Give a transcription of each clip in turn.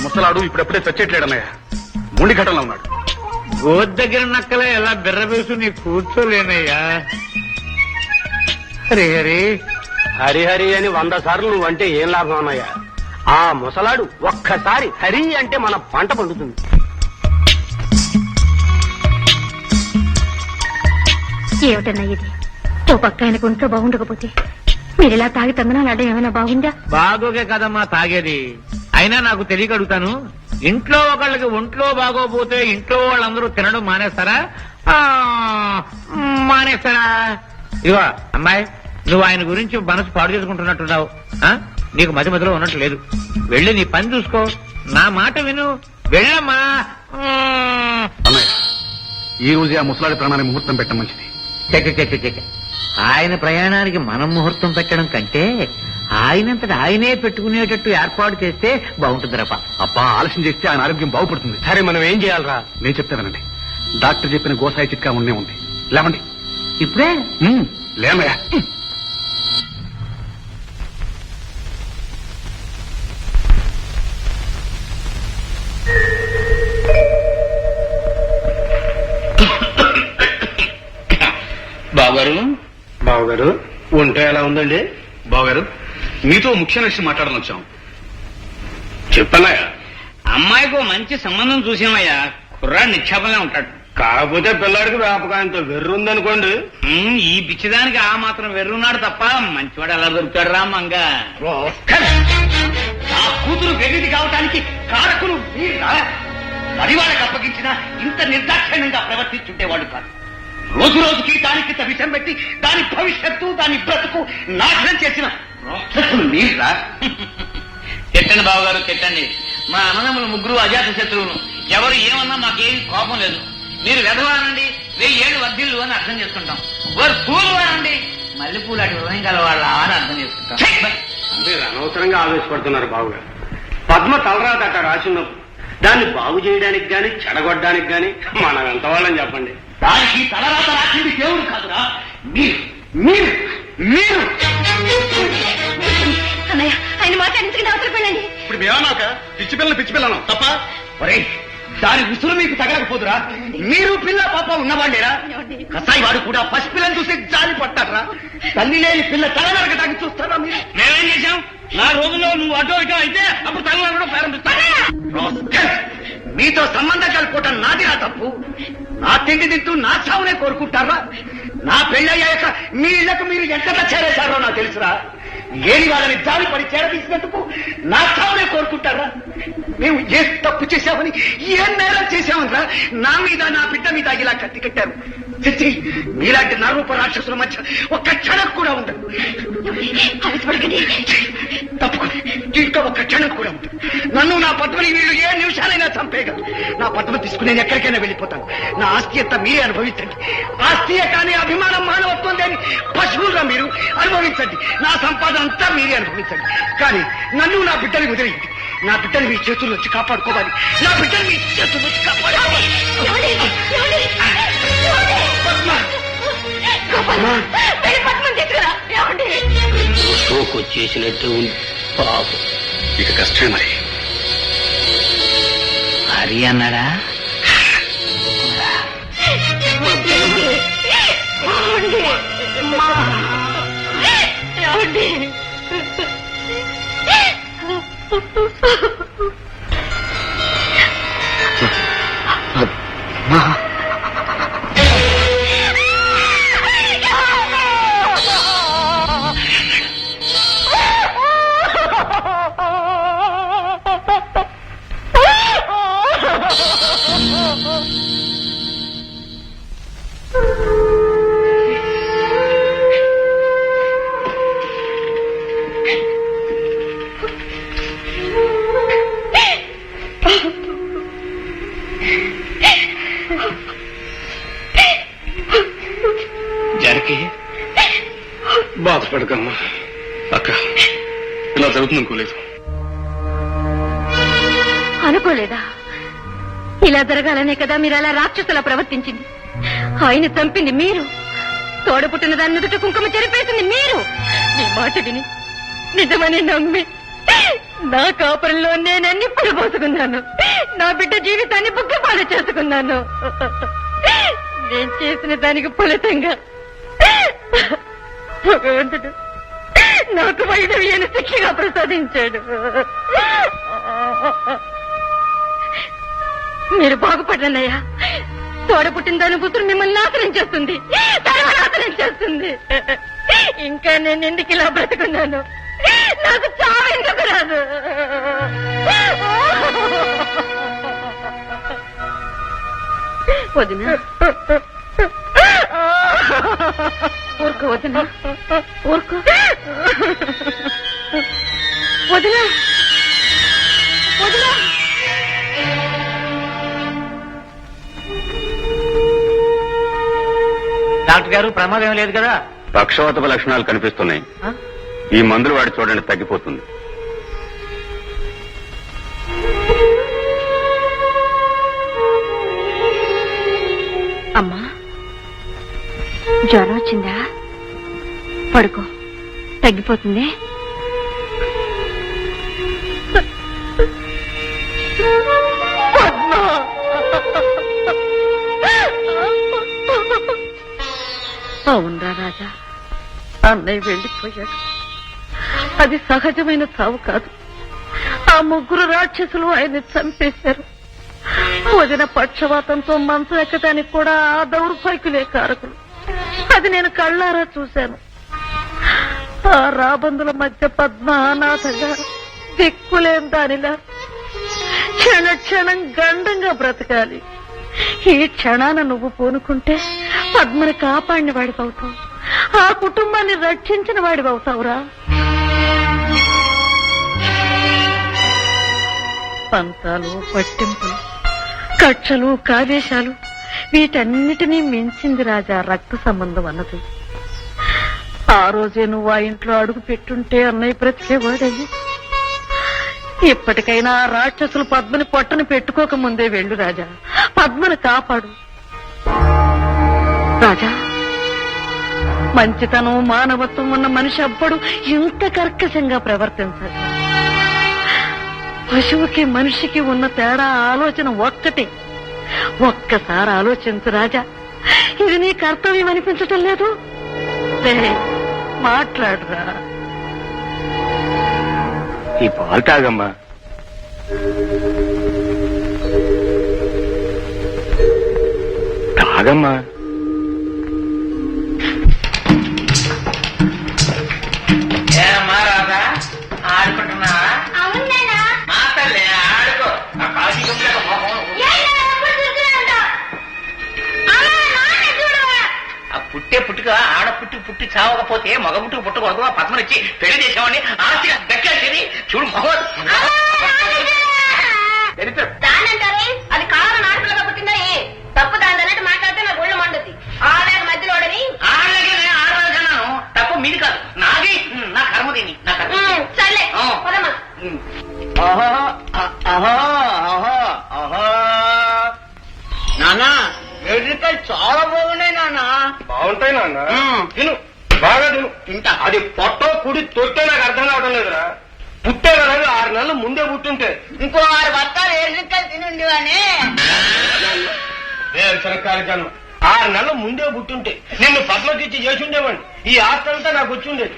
ముసలాడు ఇప్పుడెప్పుడే చచ్చేట్లేడన్నయ్య, మొండి ఘటనలో ఉన్నాడు. గోద్ దగ్గర నక్కలే ఎలా బిర్రబేసు నీ కూర్చోలేనయ్యా. హరిహరి హరిహరి అని 100 సార్లు నువ్వంటే ఏం లాభం అన్నయ్యా? ఆ ముసలాడు ఒక్కసారి హరి అంటే మన పంట పండుతుంది. ఏమిటన్నా ఇది? ఓ పక్క ఆయనకు ఒంట్లో బాగుండకపోతే మీరు ఇలా తాగి తందనాలు ఆడడం ఏమైనా బాగుందా? బాగోగే కదమ్మా తాగేది. అయినా నాకు తెలియక అడుగుతాను, ఇంట్లో ఒకళ్ళకి ఒంట్లో బాగోపోతే ఇంట్లో వాళ్ళందరూ తినడం మానేస్తారా? మానేస్తారా? ఇదిగో అమ్మాయి, నువ్వు ఆయన గురించి మనసు పాడు చేసుకుంటున్నట్టున్నావు. నీకు మధ్యలో ఉన్నట్టు లేదు. వెళ్ళి నీ పని చూసుకో, నా మాట విను, వెళ్ళమ్మా. అన్నయ్య, ఈ రోజే ఆ ముసలాడి ప్రాణానికి ముహూర్తం పెట్టడం మంచిది. చెక్క ఆయన ప్రయాణానికి మనం ముహూర్తం పెట్టడం కంటే ఆయనంతట ఆయనే పెట్టుకునేటట్టు ఏర్పాటు చేస్తే బాగుంటుంది రప్ప. అబ్బా, ఆలస్యం చేస్తే ఆయన ఆరోగ్యం బాగుపడుతుంది. సరే, మనం ఏం చేయాలరా? నేను చెప్తానండి. డాక్టర్ చెప్పిన గోసాయి చిట్కా ఉండే ఉంది. లేవండి. ఇప్పుడే లేమయ్యా. బావగారు ఒంటో ఎలా ఉందండి? బావగారు, మీతో ముఖ్యమైన విషయం మాట్లాడని వచ్చాం. చెప్పన్నాయా? అమ్మాయికి మంచి సంబంధం చూసామయ్యా. కుర్రాడు నిక్షేపంగా ఉంటాడు. కాకపోతే పిల్లాడికి వ్యాపకాయంతో వెర్రుందనుకోండి. ఈ పిచ్చిదానికి ఆ మాత్రం వెర్రున్నాడు తప్ప మంచివాడు ఎలా దొరుకుతాడు రా మంగ. నా కూతురు వెర్రిది కావటానికి కారకులు పరివాళ్ళకి అప్పగించిన ఇంత నిర్దాక్షిణ్యంగా ప్రవర్తించుంటేవాడు కాదు. రోజు రోజుకి దానికి విషం పెట్టి దాని భవిష్యత్తు, దాని బ్రతుకు నాశనం చేసిన మీరా? తిట్టండి బావగారు, తిట్టండి. మా అన్నదమ్ములు ముగ్గురు అజాత శత్రువులు. ఎవరు ఏమన్నా మాకేం కోపం లేదు. మీరు వెధవానండి, 1000 ఏళ్ళు వర్ధిల్లు అని అర్థం చేసుకుంటాం. వారు పూలు వారండి, మల్లెపూలు అటు హృదయం గల వాళ్ళ అని అర్థం చేసుకుంటాం. మీరు అనవసరంగా ఆవేశపడుతున్నారు బావగారు. పద్మ తలరాత అక్కడ రాసినప్పుడు దాన్ని బాగు చేయడానికి గాని చెడగొట్టడానికి గాని మనం ఎంత వాళ్ళని చెప్పండి. దానికి తలరాత రాసింది దేవుడు కాదురా, మీరు మీరు మీరు అన్నయ్య, ఆయన మాట్లాడించుకుని అవసరం వెళ్ళండి. ఇప్పుడు మేమన్నాక పిచ్చి పిల్లనం తప్ప. ఒరే, దాని విసురు మీకు తగలకపోదురా? మీరు పిల్ల పాప ఉన్నవాళ్ళేరా? కసాయి వాడు కూడా పసిపిల్లని చూసి జాలి పట్టారా? తల్లి లేని పిల్ల తల నరకడానికి చూస్తారా మీరు? మేమేం చేశాం? నా రోజుల్లో నువ్వు అటో ఇటో అయితే అప్పుడు తల్లి ప్రారంభిస్తాను. మీతో సంబంధం కలుపుకోవటం నాదిరా తప్పు. నా తిండి తింటూ నా చావునే కోరుకుంటారా? నా పెళ్ళయ్యాక మీ ఇళ్లకు మీరు ఎంత చేరేశారో నాకు తెలుసురా. ఏది వాళ్ళని జాలి పడి చేరదీసినందుకు నా చావునే కోరుకుంటారా? మేము ఏ తప్పు చేశామని, ఏం నేరం చేశామనిరా నా మీద, నా బిడ్డ మీద ఇలా కత్తి కట్టారు? చిచ్చి, మీలాంటి నరూప రాక్షసుల మధ్య ఒక్క క్షణం కూడా ఉండదు. తప్పుకో, ఇంకా ఒక్క క్షణం కూడా ఉండదు. నన్ను, నా పద్మని వీళ్ళు ఏ నిమిషాలైనా చంపేయగలరు. నా పద్మ తీసుకుని నేను ఎక్కడికైనా వెళ్ళిపోతాను. నా ఆస్తి అంతా మీరే అనుభవించండి. ఆస్తియే కానీ అభిమానం, మానవత్వం లేని పశువులుగా మీరు అనుభవించండి. నా సంపాదన అంతా మీరే అనుభవించండి. కానీ నన్ను, నా బిడ్డని వదిలేయండి. నా బిడ్డని మీ చేతుల్లో వచ్చి కాపాడుకోవాలి. నా బిడ్డని మీ చేతుల్లో వచ్చి కాపాడుకోవాలి. చేసినట్టు పాపం. ఇక కష్టమే మరి. హరి అన్నాడా? జానకి, బాధపడకమ్మా. అక్క, ఇలా జరుగుతుంది అనుకోలేదు. అనుకోలేదా? ఇలా జరగాలనే కదా మీరు అలా రాక్షసులా ప్రవర్తించింది. ఆయన చంపింది మీరు, తోడపుట్టిన దాని నుదుట కుంకుమ చెరిపేసింది మీరు. మీ మాట విని నిజమని నమ్మి నా కాపురంలో నేనన్ని పడిపోసుకున్నాను. నా బిడ్డ జీవితాన్ని బుగ్గిపాలు చేసుకున్నాను. నేను చేసిన దానికి ఫలితంగా భగవంతుడు నాకు వైదవ్యాన శిక్షగా ప్రసాదించాడు. మీరు బాగుపడ్డానయ్యా. తోడ పుట్టిన దాని కూతురు మిమ్మల్ని నాశనం చేస్తుంది, సర్వనాశనం చేస్తుంది. ఇంకా నేను ఎందుకు ఇలా బ్రతుకున్నాను? నాకు చావు ఎందుకు రాదు? వదినా, ఊరుకో వదినా, ఊరుకో వదినా, వదినా. డాక్టర్ గారు ప్రమాదం లేదు కదా? పక్షవాతపు లక్షణాలు కనిపిస్తున్నాయి. ఈ మందులు వాడి చూడండి, తగ్గిపోతుంది. అమ్మా, జ్వరం వచ్చిందా? పడుకో, తగ్గిపోతుంది. అవునరా రాజా, అన్నయ్య వెళ్ళిపోయాడు. అది సహజమైన చావు కాదు. ఆ ముగ్గురు రాక్షసులు ఆయన్ని చంపేశారు. వదిన పక్షవాతంతో మంచం ఎక్కడానికి కూడా ఆ దౌర్భాగ్యులే కారకులు. అది నేను కళ్ళారా చూశాను. ఆ రాబందుల మధ్య పద్మ అనాథగా దిక్కులేం దానిలా క్షణ క్షణం గండంగా బ్రతకాలి. ఈ క్షణాన నువ్వు పూనుకుంటే పద్మని కాపాడిన వాడివవుతావు, ఆ కుటుంబాన్ని రక్షించిన వాడివవుతావురా. పంతాలు, పట్టింపులు, కక్షలు, కావేశాలు వీటన్నిటినీ మించింది రాజా రక్త సంబంధం అన్నది. ఆ రోజే నువ్వు ఆ ఇంట్లో అడుగు పెట్టుంటే అన్నయ్య బ్రతికేవాడయ్యి. ఇప్పటికైనా రాక్షసులు పద్మని పొట్టను పెట్టుకోక ముందే వెళ్ళు రాజా, పద్మని కాపాడు. రాజా, మంచితనం, మానవత్వం ఉన్న మనిషి అప్పుడు ఇంత కర్కశంగా ప్రవర్తించాలి. పశువుకి మనిషికి ఉన్న తేడా ఆలోచన ఒక్కటే. ఒక్కసారి ఆలోచించు రాజా, ఇది నీ కర్తవ్యం అనిపించటం లేదు? మాట్లాడరా. ఈ పాలు తాగమ్మా. తాగమ్మా. ఏమా రాదా, ఆడుకుంటున్నావా? మా తల్లి ఆడుకో. ఆ కాశీ గుంపులకు మొహం. ఆ పుట్టే పుట్టుక ఆడ పుట్టి చావకపోతే మగ పుట్టుకు పుట్టకూడదు. ఆ పద్మనిచ్చి పెళ్లి చేసేవాడిని ఆస్తిగా దక్కేసేది. చూడు మొహం. దానంటారే అది కాలం నాటుగా పుట్టిందా? తప్పు దాని అన్నట్టు మాట్లాడితే నా గుళ్ళు మండుద్ది. ఆడలేక మధ్యలోడని ఆడలేక నేను ఆడలేకన్నాను. తప్పు మీది కాదు, నాది. నా కర్మ దీని, నా కర్మ. సర్లే పొలమా. నానా, ఎడ్రికాయలు చాలా బాగున్నాయి నాన్న. బాగుంటాయి నాన్న, తిను, బాగా తిను. తింటా. అది పొట్టో కుడి తొట్టే నాకు అర్థం కావడం లేదురా. పుట్టే కదా 6 నెలలు ముందే పుట్టుంటే ఇంకో 6 బత్తాలు ఎడ్రికాయలు తినుండివానే. సరకాల జన్మ. 6 నెలలు ముందే పుట్టుంటే నిన్ను పద్మకిచ్చి చేసి ఉండేవాడిని. ఈ ఆస్తి అంతా నాకు వచ్చి ఉండేది.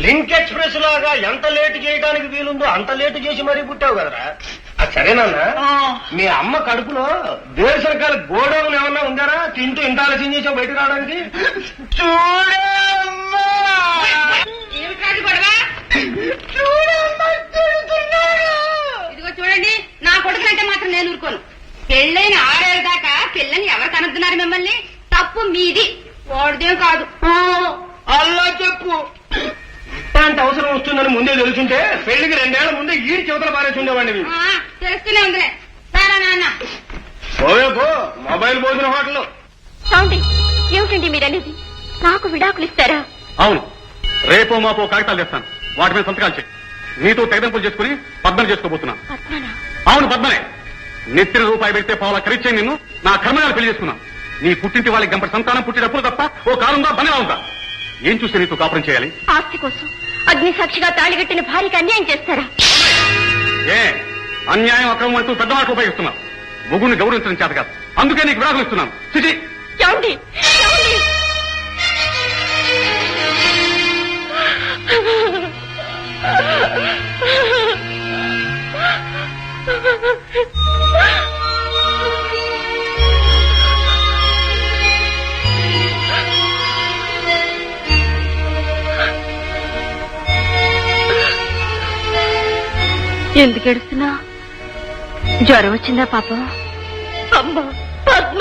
లింక్ ఎక్స్ప్రెస్ లాగా ఎంత లేటు చేయడానికి వీలుందో అంత లేటు చేసి మరీ పుట్టావు కదరా. అది సరేనన్నా, మీ అమ్మ కడుపులో దేశరకాల గోడౌన్ ఏమన్నా ఉందారా? తింటూ ఇంత ఆలస్యం చేసావు బయటకు రావడానికి? చూడమ్మా, ఇదిగో చూడండి, నా కొడుకు అంటే మాత్రం నేను ఊరుకోను. పెళ్ళైన 6 ఏళ్ళ దాకా పిల్లని ఎవరు కనుతున్నారు మిమ్మల్ని? తప్పు మీది, వాడిదేం కాదు. అల్లా చెప్పు. ఇట్లాంటి అవసరం వస్తుందని ముందే తెలుసుంటే పెళ్లికి 2 ఏళ్ల ముందే ఈ చివతల పారేసి ఉండేవాడిని. తెలుస్తూనే ఉందిలే. సారా నాన్న పోవే పో, మొబైల్ భోజన హోటల్. ఏమిటండి మీరనేది? నాకు విడాకులు ఇస్తారా? అవును, రేపో మాపో కాగితాలు తెస్తాను, వాటి మీద సంతకాలు చేయి. నీతో తెగదెంపులు చేసుకుని పద్మని చేసుకోబోతున్నాను. పద్మనా? అవును, పద్మనే. నెత్తిన రూపాయి పెడితే పావుల ఖరీచే నిన్ను నా కర్మగాలు పెళ్లి చేసుకున్నాను. నీ పుట్టింటి వాళ్ళకి గంపటి సంతానం పుట్టినప్పుడు తప్ప ఓ కాలంగా బనిలా ఉందా? ఏం చూస్తే నీతో కాపురం చేయాలి? ఆస్తి కోసం అగ్ని సాక్షిగా తాళిగట్టిన భార్యకి అన్యాయం చేస్తారా? ఏ అన్యాయం అక్రమం అంటూ పెద్ద మాటలు ఉపయోగిస్తున్నావు. మొగుడిని గౌరవించడం చేత కాదు, అందుకే నీకు విడాకులు ఇస్తున్నాను. చిచి. ఏమండి? ఏమండి? ఎందుకు ఏడుస్తున్నా? జ్వరం వచ్చిందా పాపం? అమ్మా పద్మ!